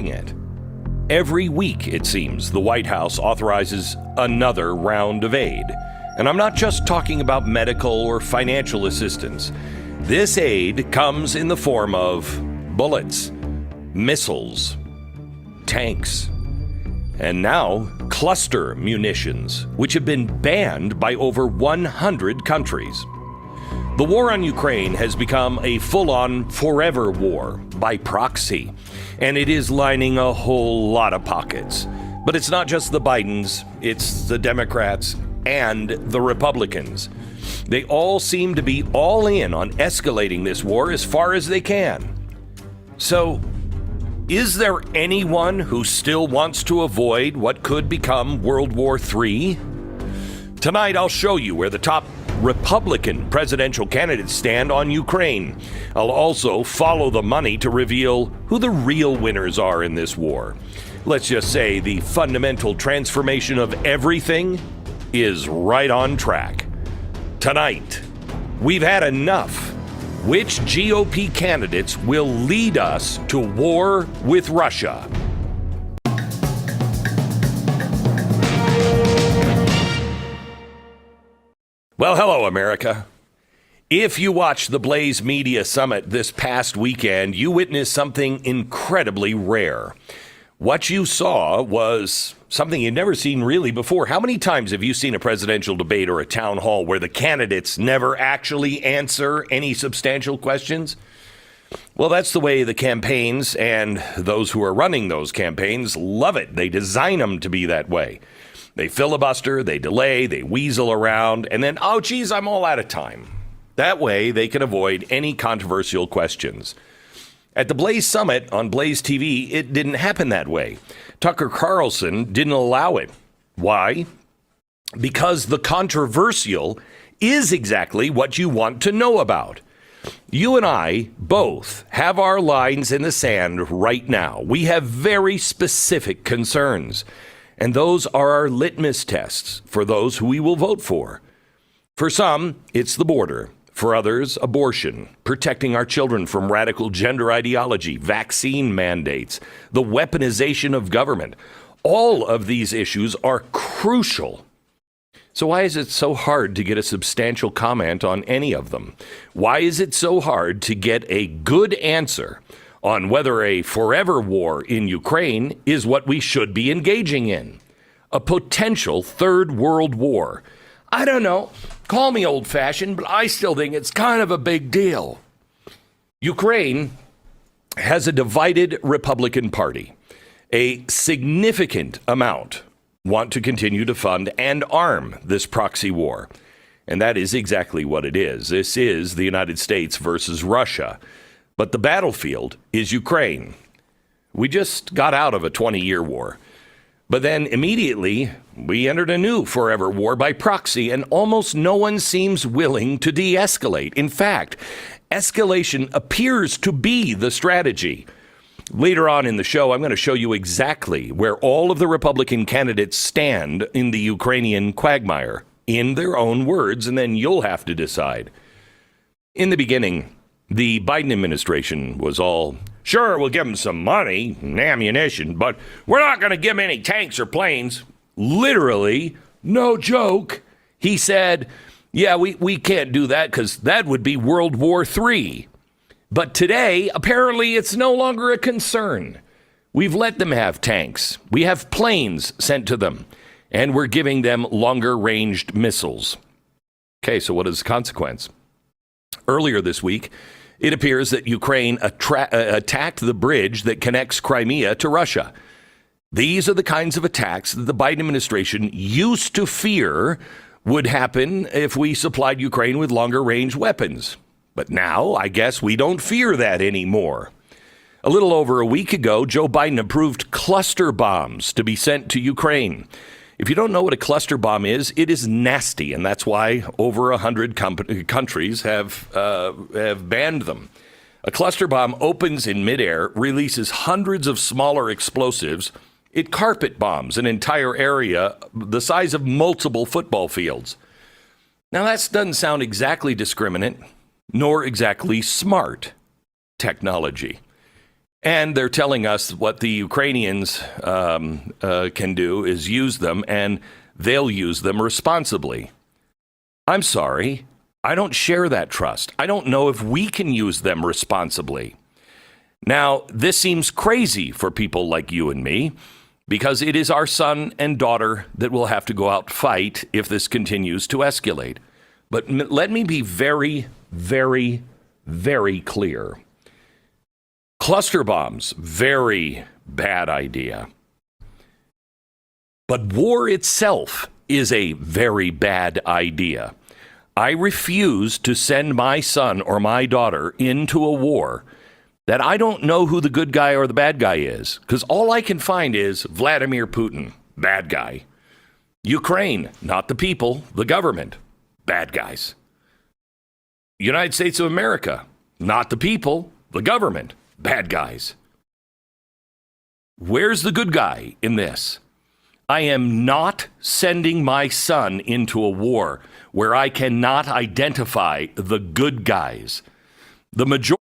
it. Every week, it seems, the White House authorizes another round of aid. And I'm not just talking about medical or financial assistance. This aid comes in the form of bullets, missiles, tanks, and now cluster munitions, which have been banned by over 100 countries. The war on Ukraine has become a full-on forever war by proxy, and it is lining a whole lot of pockets. But it's not just the Bidens, it's the Democrats and the Republicans. They all seem to be all in on escalating this war as far as they can. So, is there anyone who still wants to avoid what could become World War III? Tonight, I'll show you where the top Republican presidential candidates stand on Ukraine. I'll also follow the money to reveal who the real winners are in this war. Let's just say the fundamental transformation of everything is right on track. Tonight, we've had enough. Which GOP candidates will lead us to war with Russia? Well, hello, America. If you watched the Blaze Media Summit this past weekend, you witnessed something incredibly rare. What you saw was something you'd never seen really before. How many times have you seen a presidential debate or a town hall where the candidates never actually answer any substantial questions? Well, that's the way the campaigns and those who are running those campaigns love it. They design them to be that way. They filibuster, they delay, they weasel around, and then, oh, geez, I'm all out of time. That way, they can avoid any controversial questions. At the Blaze Summit on Blaze TV, it didn't happen that way. Tucker Carlson didn't allow it. Why? Because the controversial is exactly what you want to know about. You and I both have our lines in the sand right now. We have very specific concerns. And those are our litmus tests for those who we will vote for. For some, it's the border. For others, abortion, protecting our children from radical gender ideology, vaccine mandates, the weaponization of government. All of these issues are crucial. So why is it so hard to get a substantial comment on any of them? Why is it so hard to get a good answer on whether a forever war in Ukraine is what we should be engaging in? A potential third world war. I don't know. Call me old-fashioned, but I still think it's kind of a big deal. Ukraine has a divided Republican Party. A significant amount want to continue to fund and arm this proxy war. And that is exactly what it is. This is the United States versus Russia. But the battlefield is Ukraine. We just got out of a 20-year war. But then immediately, we entered a new forever war by proxy, and almost no one seems willing to de-escalate. In fact, escalation appears to be the strategy. Later on in the show, I'm going to show you exactly where all of the Republican candidates stand in the Ukrainian quagmire, in their own words, and then you'll have to decide. In the beginning, the Biden administration was all, sure, we'll give them some money and ammunition, but we're not going to give them any tanks or planes. Literally, no joke. He said, yeah, we can't do that because that would be World War III. But today, apparently, it's no longer a concern. We've let them have tanks. We have planes sent to them, and we're giving them longer-ranged missiles. Okay, so what is the consequence? Earlier this week, it appears that Ukraine attacked the bridge that connects Crimea to Russia. These are the kinds of attacks that the Biden administration used to fear would happen if we supplied Ukraine with longer-range weapons. But now, I guess we don't fear that anymore. A little over a week ago, Joe Biden approved cluster bombs to be sent to Ukraine. If you don't know what a cluster bomb is, it is nasty, and that's why over 100 countries have banned them. A cluster bomb opens in midair, releases hundreds of smaller explosives. It carpet bombs an entire area the size of multiple football fields. Now, that doesn't sound exactly discriminate, nor exactly smart technology. And they're telling us what the Ukrainians can do is use them, and they'll use them responsibly. I'm sorry. I don't share that trust. I don't know if we can use them responsibly. Now, this seems crazy for people like you and me, because it is our son and daughter that will have to go out and fight if this continues to escalate. But let me be very, very, very clear. Cluster bombs, very bad idea. But war itself is a very bad idea. I refuse to send my son or my daughter into a war that I don't know who the good guy or the bad guy is, because all I can find is Vladimir Putin, bad guy. Ukraine, not the people, the government, bad guys. United States of America, not the people, the government, bad guys. Where's the good guy in this? I am not sending my son into a war where I cannot identify the good guys. The majority